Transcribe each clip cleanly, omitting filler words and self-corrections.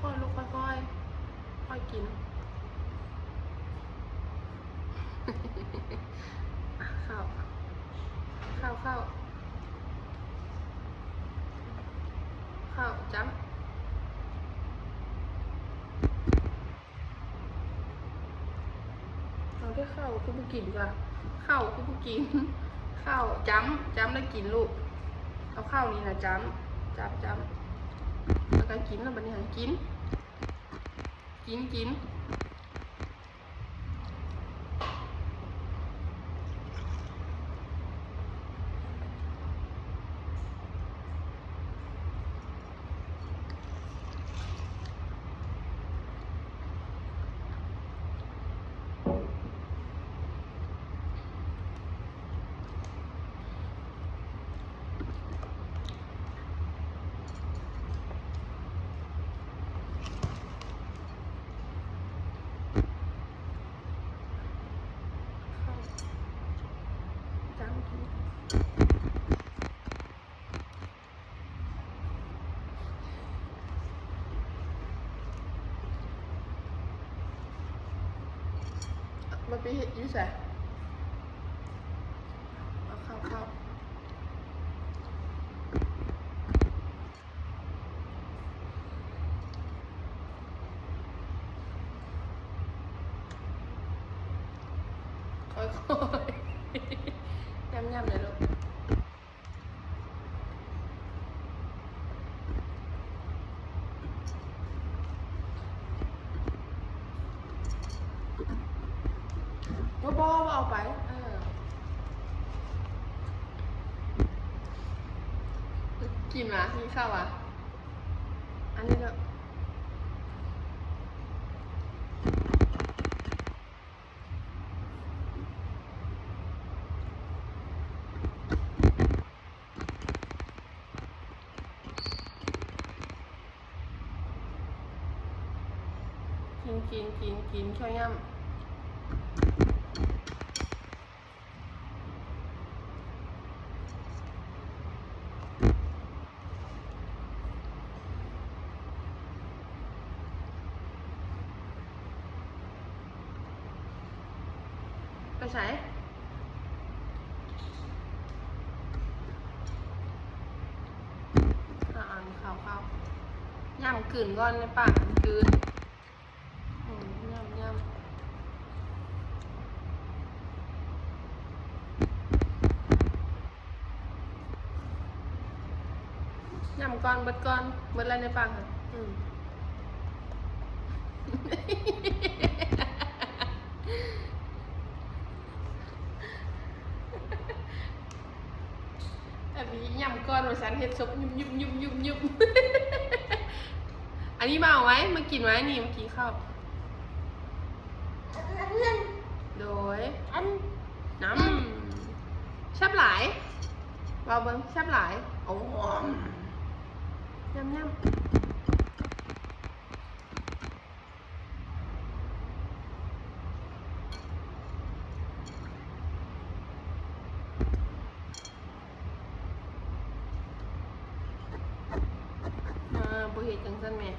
อยๆลูกค่อยๆค่อยกินข้าวจ้ำเอาแค่ข้าวคือผู้กินก่อนข้าวคือผู้กินข้าวจ้ำแล้วกินลูกเอาข้าวนี่นะจ้ำแล้วก็กินแล้วบัดนี้กินมันไปเห็ดยุ่ใส่เอาข้าวค่อยๆย่ำเลยลูกบอเอาไปกินมามีข้าวอ่ะอันนี้ก็กินแค่ย่ำไปใส่ข้าวย่ำกลืนก้อนในปากกลืนย่ำก้อนเบิดอะไรในปากค่ะแต่มีย่ำก้อนว่าฉันเห็ดซบยุบอันนี้มาเอาไว้มากินไว้นี่มากินข้าวโดยน้ำชับหลายเราเบิ้งชับหลายโอ้ย่ำบ่เฮ็ดจังซั่นแม่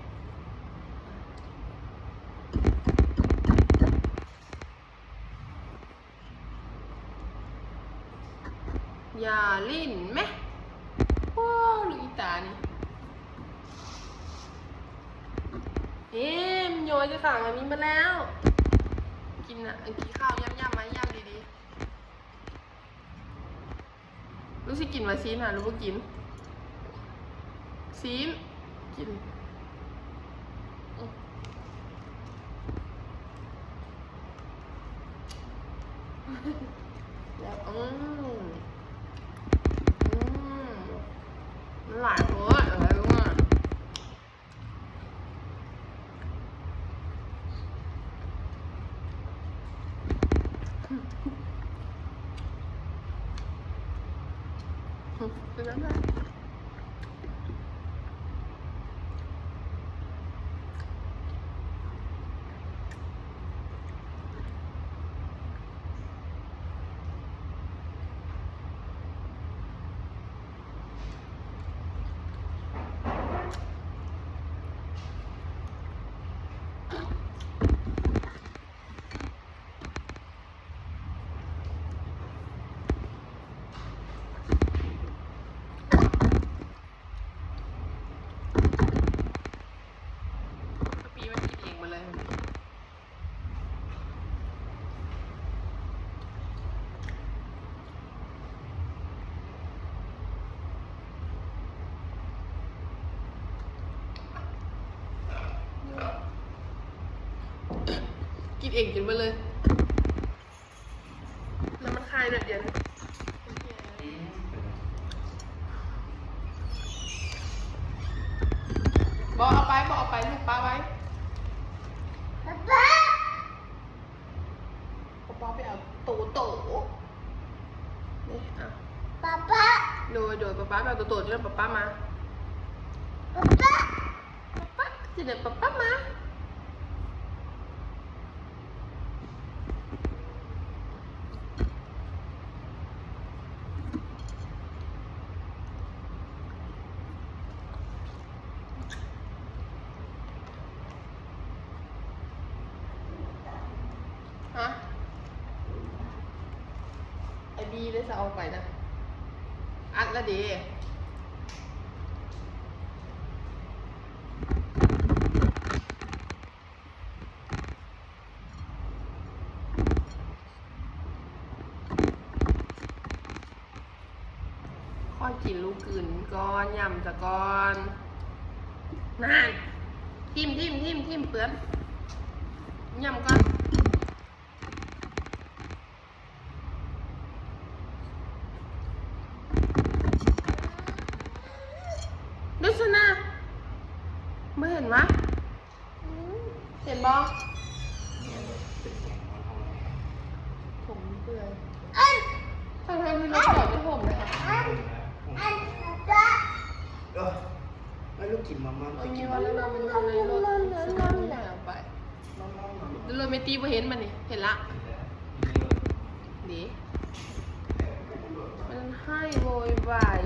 อย่าลิ้นไหมว้าวลูกอีตานี่มันโยนจะสั่งอันนี้มาแล้วกินอ่ะกินข้าวย่ำไหมย่ำดีๆรู้สึกกินมาซีนรู้ว่ากินซีนกินแล้วมันหลายหัวอะไรรู้มั้ยเป็นยังไง นเองกินไปเลย แล้วมันคลายแบบเดียวนะบอกเอาไปลูกป้าไว้ป้าไปเอาโตนี่อ่ะโดยป้าไปเอาโตที่นั่นป้ามาป้าที่ไหนป้ามาฮะไอบีได้จะเอาไปนะอัดละดีค่อยกินลูกอื่นก่อนยำจะก่อนนั่นทิมเปลือนยำก่อนดูสินะไม่เห็นวะเห็นบอผมเปื่อยทั้งที่รถจอดไม่ผมนะคะไม่รู้กินมาม่า เอา จะกิ งี้ น ว่าแล้วเราเป็นคนในรถฉันก็ไม่อยากไปแล้วรถไม่ตีพอเห็นมันนี่เห็นละดีมันให้โวยวาย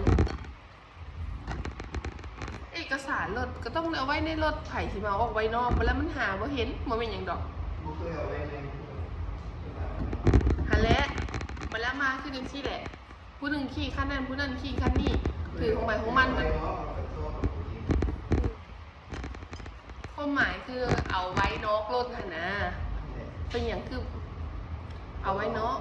เอกสารรถก็ต้องเอาไว้ในรถไผ่สิมาออกไว้นอกไปแล้วมันหาว่าเห็นมันเป็นอย่างดอกหันแล้วมาแล้วมาคือหนึ่งที่แหละผู้หนึ่งขี่ขั้นนั้นผู้นั้นขี่ขั้นนี้ถือของใหม่ของมันความหมายคือเอาไว้นอกรถนะเป็นอย่างคือเอาไว้นอก